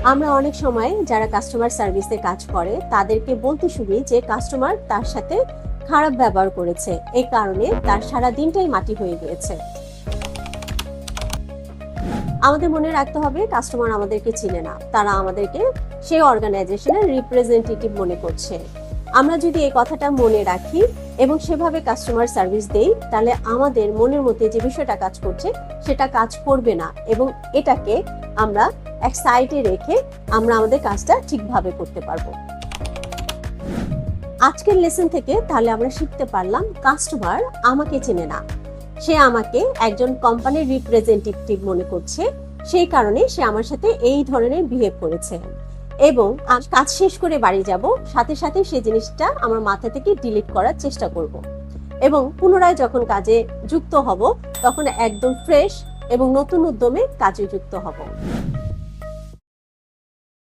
আমরা অনেক সময় যারা কাস্টমার সার্ভিসে কাজ করে তাদেরকে বলতে শুনি যে কাস্টমার তার সাথে খারাপ ব্যবহার করেছে, এই কারণে তার সারা দিনটাই মাটি হয়ে গিয়েছে। আমাদের মনে রাখতে হবে কাস্টমার আমাদেরকে চিনে না, তারা আমাদেরকে সেই অর্গানাইজেশনের রিপ্রেজেন্টেটিভ মনে করছে। আমরা যদি এই কথাটা মনে রাখি এবং সেভাবে কাস্টমার সার্ভিস দেই, তাহলে আমাদের মনের মধ্যে যে বিষয়টা কাজ করছে সেটা কাজ করবে না এবং এটাকে আমরা এক সাইডে রেখে আমরা আমাদের কাজটা ঠিকভাবে করতে পারবো। আজকের লেসন থেকে তাহলে আমরা শিখতে পারলাম কাস্টমার আমাকে চেনে না, সে আমাকে একজন কোম্পানির রিপ্রেজেন্টেটিভ মনে করছে, সেই কারণে সে আমার সাথে এই ধরনের বিহেভ করেছে এবং কাজ শেষ করে বাড়ি যাব, সাথে সাথে সেই জিনিসটা আমার মাথা থেকে ডিলিট করার চেষ্টা করব এবং পুনরায় যখন কাজে যুক্ত হব তখন একদম ফ্রেশ এবং নতুন উদ্যমে কাজে যুক্ত হব।